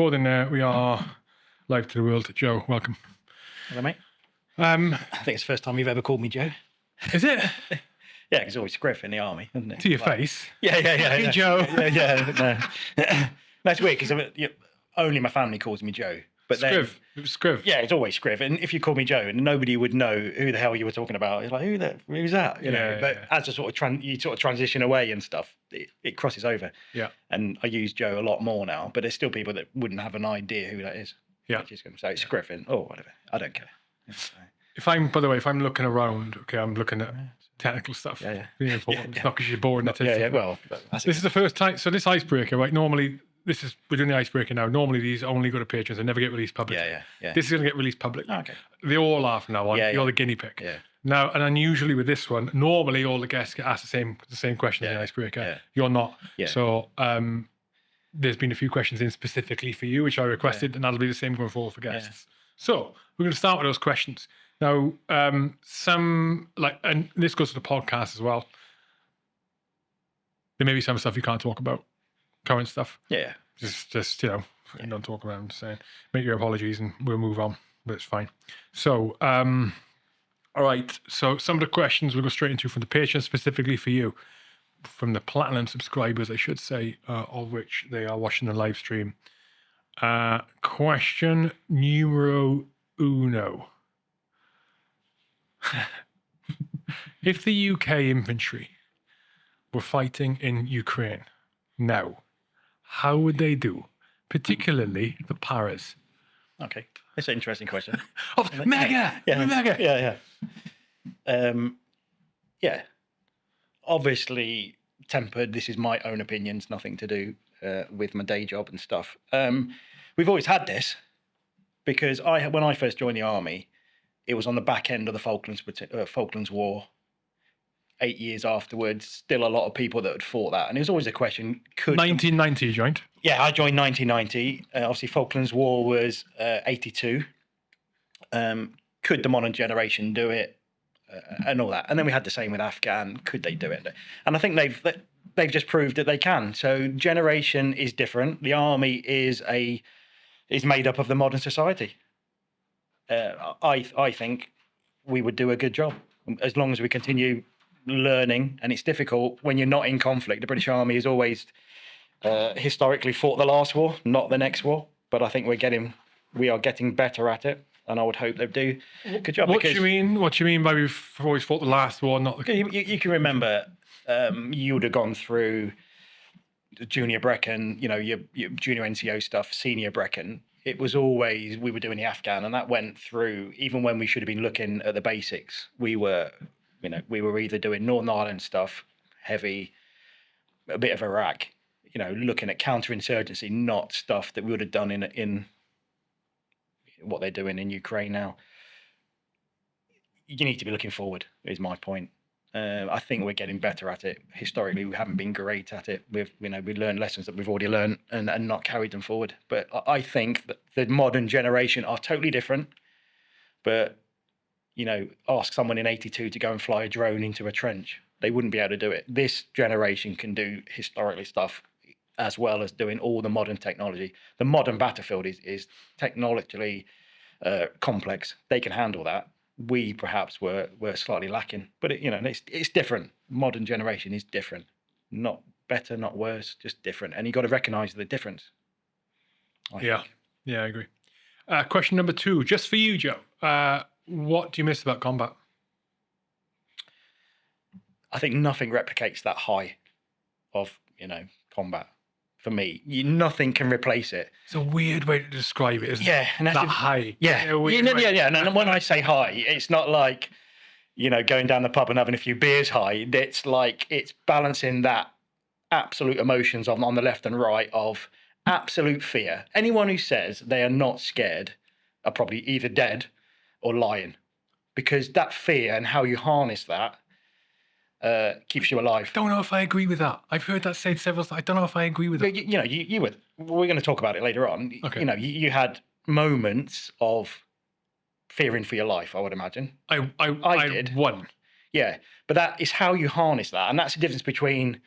Recording there, we are live to the world. Joe, welcome. Hello, mate. I think it's the first time you've ever called me Joe. Is it? Yeah, because it's always Scriv in the army, isn't it? To your face? Yeah. Hey, Joe. Yeah. That's weird because only my family calls me Joe. But Scriv. It was Scriv. Yeah, it's always Scriv. And if you call me Joe, nobody would know who the hell you were talking about. It's like, who's that? You know. But as a sort of you sort of transition away and stuff, it crosses over. Yeah. And I use Joe a lot more now, but there's still people that wouldn't have an idea who that is. Yeah. Just going to say it's Scriv and whatever. I don't care. By the way, if I'm looking around, okay, I'm looking at technical stuff. Yeah. Really important. It's not because you're bored. Well, this is the first time. So this icebreaker, right? Normally, we're doing the icebreaker now. Normally, these only go to patrons. They never get released publicly. Yeah. This is going to get released publicly. Okay. They all are from now on. Yeah, You're the guinea pig. Yeah. Now, and unusually with this one, normally all the guests get asked the same question in the icebreaker. Yeah. You're not. Yeah. So there's been a few questions in specifically for you, which I requested, and that'll be the same going forward for guests. Yeah. So we're going to start with those questions. Now, and this goes to the podcast as well. There may be some stuff you can't talk about, current stuff. Yeah. Just don't talk about it. I'm just saying, make your apologies and we'll move on, but it's fine. So, all right. So some of the questions we'll go straight into from the patrons, specifically for you, from the platinum subscribers, I should say, of which they are watching the live stream. Question numero uno. If the UK infantry were fighting in Ukraine now, how would they do? Particularly the paras. Okay, that's an interesting question. Mega. Yeah. Obviously tempered. This is my own opinions, nothing to do with my day job and stuff. We've always had this because when I first joined the army, it was on the back end of the Falklands War. 8 years afterwards, still a lot of people that had fought that, and it was always a question: 1990 you joined? Yeah, I joined 1990. Obviously, Falklands War was 82. Could the modern generation do it, and all that? And then we had the same with Afghan. Could they do it? And I think they've just proved that they can. So generation is different. The army is made up of the modern society. I think we would do a good job as long as we continue learning, and it's difficult when you're not in conflict. The British Army has always historically fought the last war, not the next war. But I think we are getting better at it, and I would hope they do a good job. What do you mean? What do you mean by we've always fought the last war, not the? You can remember you would have gone through the junior Brecon, your junior NCO stuff, senior Brecon. It was always we were doing the Afghan, and that went through even when we should have been looking at the basics. We were either doing Northern Ireland stuff, heavy, a bit of Iraq, looking at counterinsurgency, not stuff that we would have done in what they're doing in Ukraine now. You need to be looking forward, is my point. I think we're getting better at it. Historically, we haven't been great at it. We learned lessons that we've already learned and not carried them forward. But I think that the modern generation are totally different. But ask someone in 82 to go and fly a drone into a trench. They wouldn't be able to do it. This generation can do historically stuff as well as doing all the modern technology. The modern battlefield is technologically complex. They can handle that. We perhaps were slightly lacking, but it's different. Modern generation is different. Not better, not worse, just different. And you got to recognise the difference. I think. Yeah, I agree. Question number 2, just for you, Joe. What do you miss about combat? I think nothing replicates that high of, combat. For me, nothing can replace it. It's a weird way to describe it, isn't it? And that's high. Yeah. And when I say high, it's not like, going down the pub and having a few beers high. It's like it's balancing that absolute emotions on the left and right of absolute fear. Anyone who says they are not scared are probably either dead or lying, because that fear and how you harness that keeps you alive. Don't know if I agree with that. I've heard that said several times. I don't know if I agree with that. You would. We're going to talk about it later on. Okay. You had moments of fearing for your life, I would imagine. I did. One. Yeah, but that is how you harness that, and that's the difference between,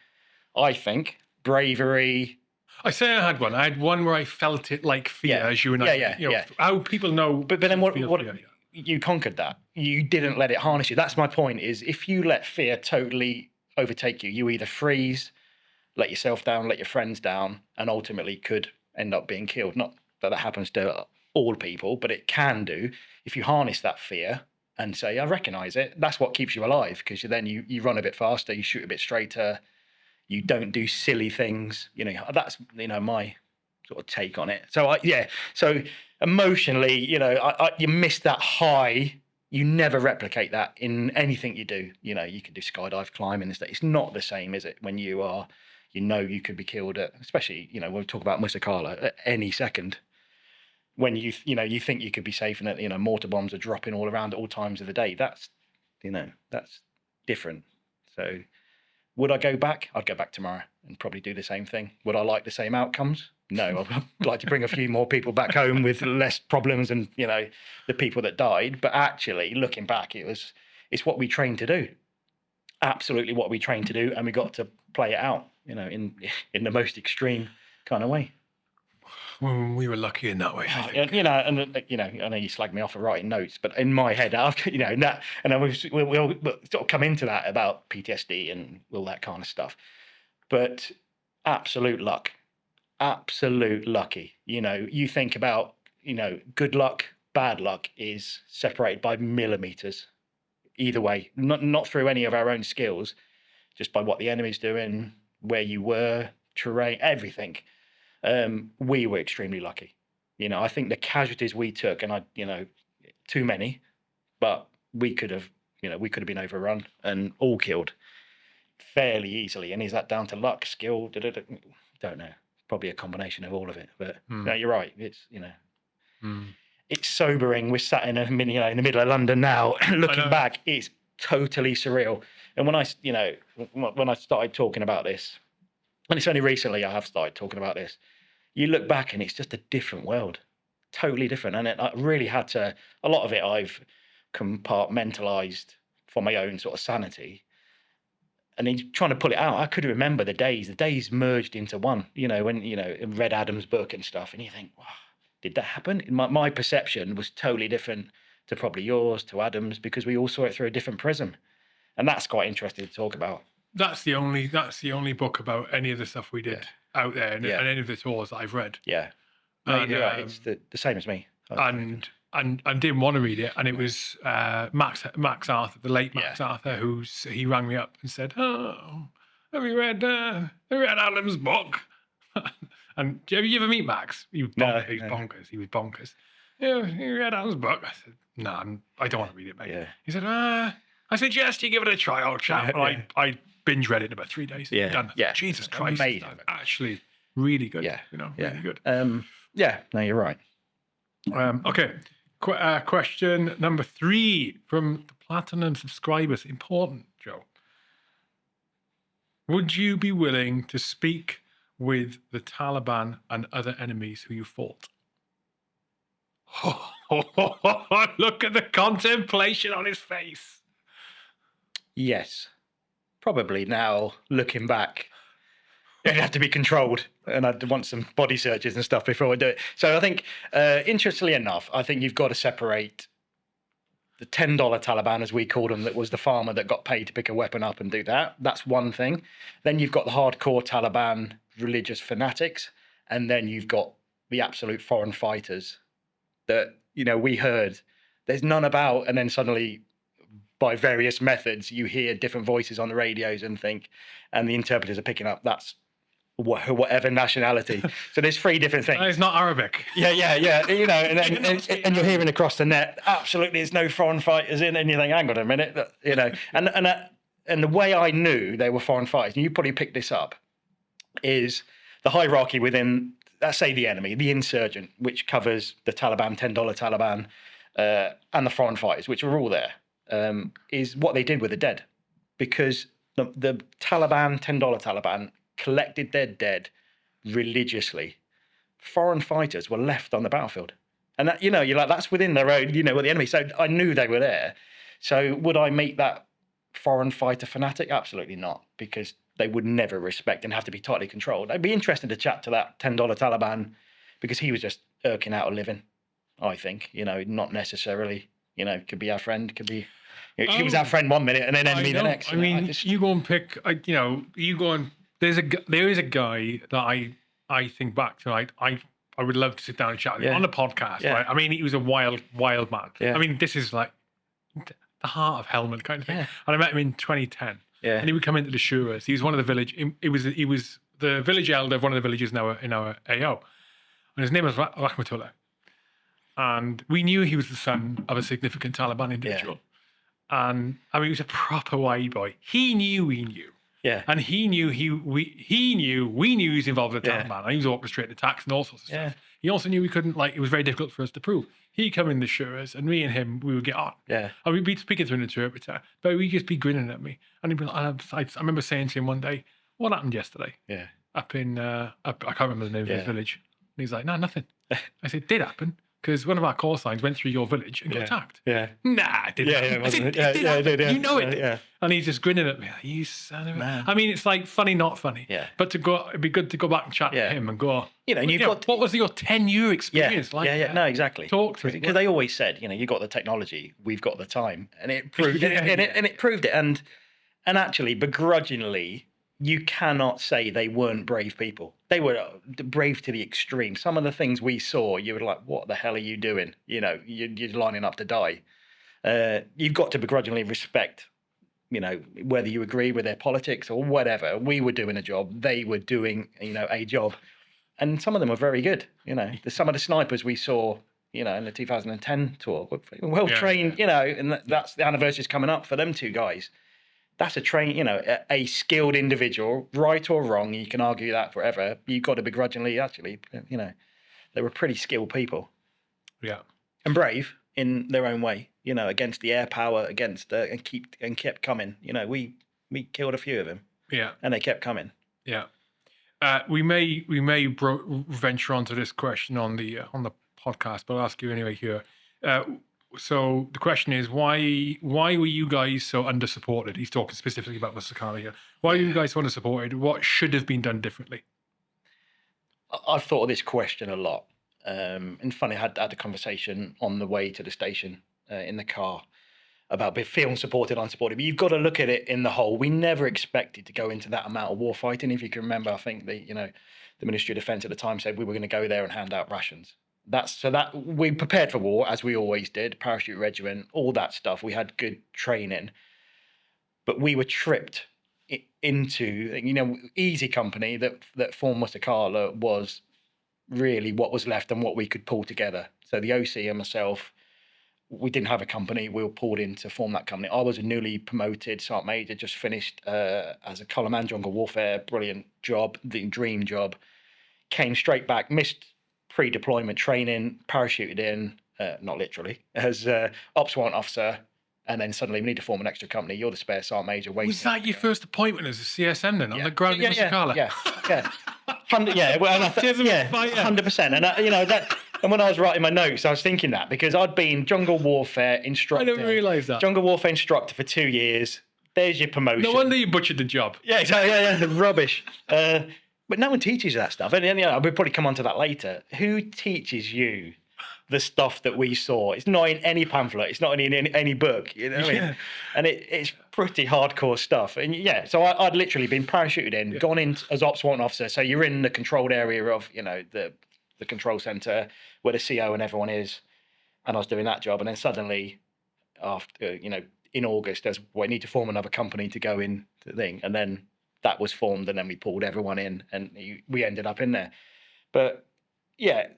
I think, bravery, I say I had one. I had one where I felt it like fear, Yeah. as you and Yeah, I, yeah, you know, yeah. how people know. But then what feel fear, yeah. you conquered that. You didn't let it harness you. That's my point, is if you let fear totally overtake you, you either freeze, let yourself down, let your friends down, and ultimately could end up being killed. Not that that happens to all people, but it can do. If you harness that fear and say, I recognize it, that's what keeps you alive, because then you run a bit faster, you shoot a bit straighter, you don't do silly things. You know, that's, you know, my sort of take on it. So so emotionally, you know, you miss that high. You never replicate that in anything you do. You know, you can do skydive, climbing and stuff. It's not the same, is it? When you are, you know, you could be killed at, especially, you know, when we talk about Musa Qaleh, at any second. When you know, you think you could be safe, and that, you know, mortar bombs are dropping all around at all times of the day. That's, you know, that's different. So would I go back? I'd go back tomorrow and probably do the same thing. Would I like the same outcomes? No, I'd like to bring a few more people back home with less problems and, you know, the people that died. But actually, looking back, it's what we trained to do. Absolutely what we trained to do, and we got to play it out, you know, in the most extreme kind of way. Well, we were lucky in that way, I think. You know, and you know, I know you slag me off for writing notes, but in my head, after, you know, and then we'll sort of come into that about PTSD and all that kind of stuff. But absolute luck, absolute lucky. You know, you think about, you know, good luck, bad luck is separated by millimeters. Either way, not through any of our own skills, just by what the enemy's doing, where you were, terrain, everything. We were extremely lucky. You know, I think the casualties we took, and you know, too many, but we could have, you know, we could have been overrun and all killed fairly easily. And is that down to luck, skill? Don't know. Probably a combination of all of it. But no, you're right. It's, you know, it's sobering. We're sat in you know, in the middle of London now, looking back, it's totally surreal. And when I, you know, when I started talking about this, and it's only recently I have started talking about this, you look back and it's just a different world, totally different. And I really had to, a lot of it I've compartmentalized for my own sort of sanity. And then trying to pull it out, I could remember the days merged into one, you know, when, you know, read Adam's book and stuff. And you think, wow, did that happen? My perception was totally different to probably yours, to Adam's, because we all saw it through a different prism. And that's quite interesting to talk about. That's the only book about any of the stuff we did out there, and any of the tours that I've read. Yeah, no, and, it's the same as me. And didn't want to read it, and it was Max Arthur, the late Max Arthur, he rang me up and said, "Oh, have you read Adam's book?" And have you ever meet Max? He was bonkers. He was bonkers. Yeah, you read Adam's book? I said, "No, I don't want to read it, mate." Yeah. He said, "I suggest you give it a try, old chap." And I binge read it in about 3 days. Yeah. Done. Yeah. Jesus Christ. Amazing. Actually, really good. Yeah. You know, really good. Yeah. No, you're right. Okay. Question number 3 from the Platinum subscribers. Important, Joe. Would you be willing to speak with the Taliban and other enemies who you fought? Look at the contemplation on his face. Yes. Probably now, looking back, it'd have to be controlled, and I'd want some body searches and stuff before I do it. So I think, interestingly enough, I think you've got to separate the $10 Taliban, as we called them, that was the farmer that got paid to pick a weapon up and do that. That's one thing. Then you've got the hardcore Taliban religious fanatics, and then you've got the absolute foreign fighters that, you know, we heard there's none about, and then suddenly, by various methods, you hear different voices on the radios and the interpreters are picking up that's whatever nationality. So there's 3 different things. It's not Arabic. Yeah. You know, and you're hearing across the net, absolutely, there's no foreign fighters in. And you think, hang on a minute, you know, and the way I knew they were foreign fighters, and you probably picked this up, is the hierarchy within, let's say, the enemy, the insurgent, which covers the Taliban, $10 Taliban, and the foreign fighters, which are all there. Is what they did with the dead, because the Taliban, $10 Taliban, collected their dead religiously. Foreign fighters were left on the battlefield, and that, you know, you're like, that's within their own, you know, with the enemy. So I knew they were there. So would I meet that foreign fighter fanatic? Absolutely not, because they would never respect and have to be tightly controlled. I'd be interested to chat to that $10 Taliban, because he was just irking out a living, I think, not necessarily, could be our friend, could be, he was our friend 1 minute and then enemy the next. I mean, you go and pick, you go and, there is a guy that I think back to, I would love to sit down and chat with him on the podcast, right? I mean, he was a wild man. I mean, this is like the heart of Helmand kind of thing. And I met him in 2010. And he would come into the Shuras. He was one of the village. He was the village elder of one of the villages in our AO, and his name was Rahmatullah. And we knew he was the son of a significant Taliban individual. And I mean, he was a proper wide boy. He knew we knew. And he knew we knew he was involved with the Taliban. And he was orchestrating attacks and all sorts of stuff. He also knew we couldn't, it was very difficult for us to prove. He'd come in the Shuras, and me and him, we would get on. And we'd be speaking to an interpreter, but we'd just be grinning at me. And he'd be like, I remember saying to him one day, "What happened yesterday?" Up in, I can't remember the name of the village. And he's like, "No, nothing." I said, "Did happen, because one of our call signs went through your village and got attacked." Nah, it didn't happen. I said, it did happen. You know it did. And he's just grinning at me, like, "You son of a..." I mean, it's like funny, not funny. But it'd be good to go back and chat to him and go, and you've got... What was your 10-year experience like? No, exactly. Talk to me. Because they always said, you got the technology, we've got the time. And it proved it. And it proved it. And actually, begrudgingly, you cannot say they weren't brave people. They were brave to the extreme. Some of the things we saw, you were like, what the hell are you doing? You're lining up to die. You've got to begrudgingly respect, whether you agree with their politics or whatever. We were doing a job. They were doing, a job. And some of them were very good. Some of the snipers we saw, in the 2010 tour were well trained, and that's the anniversary's coming up for them two guys. That's a skilled individual, right or wrong. You can argue that forever. You've got to begrudgingly, actually, they were pretty skilled people. And brave in their own way, against the air power, and kept coming. We killed a few of them. And they kept coming. We may venture onto this question on the podcast, but I'll ask you anyway here. So the question is, why were you guys so under-supported? He's talking specifically about Musa Qaleh here. Why were you guys so under-supported? What should have been done differently? I've thought of this question a lot. And funny, I had a conversation on the way to the station in the car about feeling supported, unsupported. But you've got to look at it in the whole. We never expected to go into that amount of war fighting. If you can remember, I think the Ministry of Defence at the time said we were going to go there and hand out rations. That we prepared for war, as we always did, parachute regiment, all that stuff. We had good training, but we were tripped into, Easy Company that formed Musa Qaleh was really what was left and what we could pull together. So the OC and myself, we didn't have a company. We were pulled in to form that company. I was a newly promoted Sergeant Major, just finished as a colourman, jungle warfare, brilliant job, the dream job. Came straight back, missed pre-deployment training, parachuted in, not literally, as ops warrant officer, and then suddenly we need to form an extra company. You're the spare sergeant major. Was that your first appointment as a CSM then, on the ground in Musa Qaleh? Yeah. 100%. And that. And when I was writing my notes, I was thinking that because I'd been jungle warfare instructor. I didn't realise that. Jungle warfare instructor for 2 years. There's your promotion. No wonder you butchered the job. Yeah, exactly. Yeah, rubbish. But no one teaches you that stuff. And we'll probably come on to that later. Who teaches you the stuff that we saw? It's not in any pamphlet. It's not in any book. You know what I mean? And it's pretty hardcore stuff. And so I'd literally been parachuted in, gone in as ops warrant officer. So you're in the controlled area of, the control centre where the CO and everyone is. And I was doing that job. And then suddenly, after, in August, we need to form another company to go in to the thing. And then that was formed, and then we pulled everyone in, and we ended up in there. But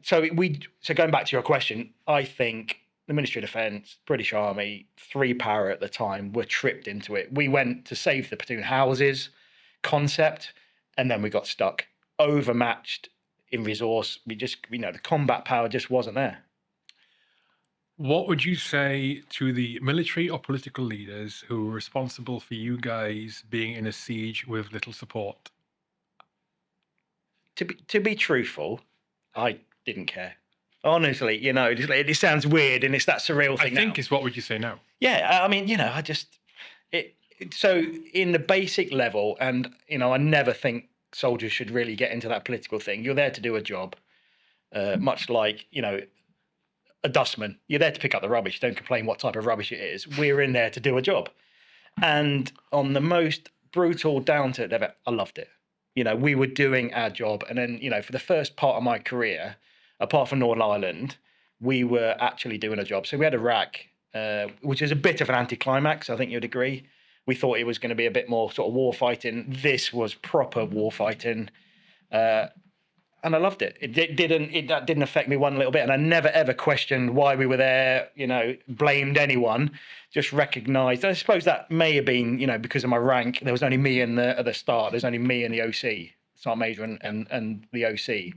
so going back to your question, I think the Ministry of Defence, British Army, 3 Para at the time, were tripped into it. We went to save the platoon houses concept, and then we got stuck, overmatched in resource. We just, the combat power just wasn't there. What would you say to the military or political leaders who were responsible for you guys being in a siege with little support? To be truthful, I didn't care. Honestly, it sounds weird and it's that surreal thing. I think it's what would you say now? Yeah, I mean, So in the basic level, and I never think soldiers should really get into that political thing. You're there to do a job, much like a dustman. You're there to pick up the rubbish. Don't complain what type of rubbish it is. We're in there to do a job. And on the most brutal down to it level, I loved it. We were doing our job. And then, for the first part of my career, apart from Northern Ireland, we were actually doing a job. So we had Iraq, which is a bit of an anticlimax, I think you'd agree. We thought it was going to be a bit more sort of war fighting. This was proper war fighting. And I loved it. That didn't affect me one little bit. And I never, ever questioned why we were there, blamed anyone, just recognised. I suppose that may have been, because of my rank, there was only me at the start. There's only me and the OC, Sergeant Major and the OC.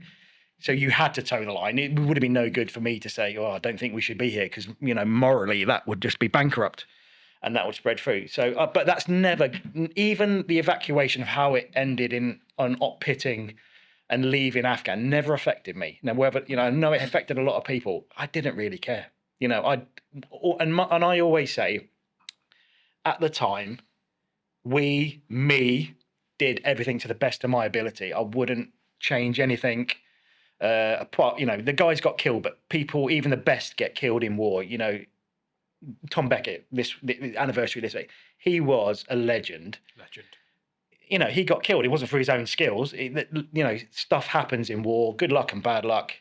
So you had to toe the line. It would have been no good for me to say, I don't think we should be here, because, morally that would just be bankrupt. And that would spread through. So, but that's never, even the evacuation of how it ended on pitting and leaving Afghan never affected me. Now, whether I know it affected a lot of people, I didn't really care. And I always say, at the time, me did everything to the best of my ability. I wouldn't change anything. Apart, the guys got killed, but people, even the best, get killed in war. Tom Beckett, the anniversary this week, he was a legend. He got killed. It wasn't for his own skills. Stuff happens in war. Good luck and bad luck.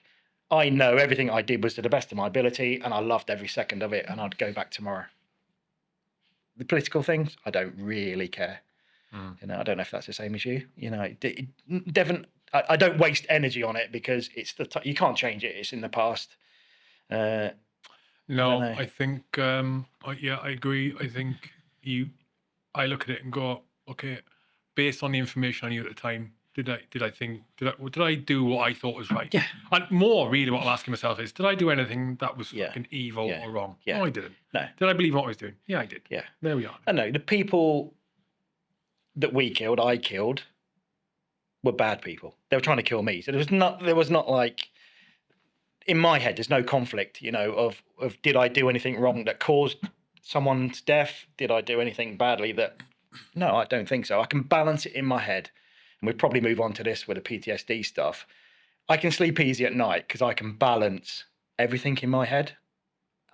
I know everything I did was to the best of my ability, and I loved every second of it, and I'd go back tomorrow. The political things, I don't really care. I don't know if that's the same as you. Devon, I don't waste energy on it, because it's you can't change it. It's in the past. No, I think, I agree. I think I look at it and go, okay, based on the information I knew at the time, did I do what I thought was right? Yeah. And more really what I'm asking myself is, did I do anything that was fucking evil or wrong? Yeah. No, I didn't. No. Did I believe what I was doing? Yeah, I did. Yeah. There we are. I know the people that I killed, were bad people. They were trying to kill me. So there was not like, in my head, there's no conflict, of did I do anything wrong that caused someone's death? Did I do anything badly that? No, I don't think so. I can balance it in my head. And we'll probably move on to this with the PTSD stuff. I can sleep easy at night because I can balance everything in my head.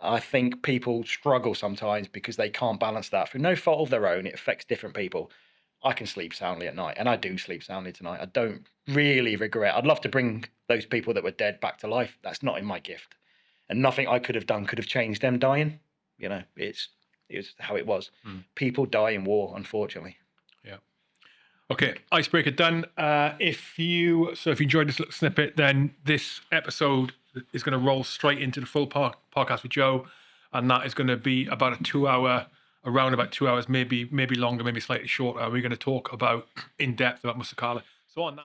I think people struggle sometimes because they can't balance that through no fault of their own. It affects different people. I can sleep soundly at night, and I do sleep soundly tonight. I don't really regret. I'd love to bring those people that were dead back to life. That's not in my gift, and nothing I could have done could have changed them dying. It's how it was. People die in war, unfortunately. Yeah. Okay, Icebreaker done. If you enjoyed this little snippet, then this episode is going to roll straight into the full podcast with Joe, and that is going to be about around about 2 hours, maybe longer, maybe slightly shorter. We're going to talk about in depth about Musa Qaleh. So on that.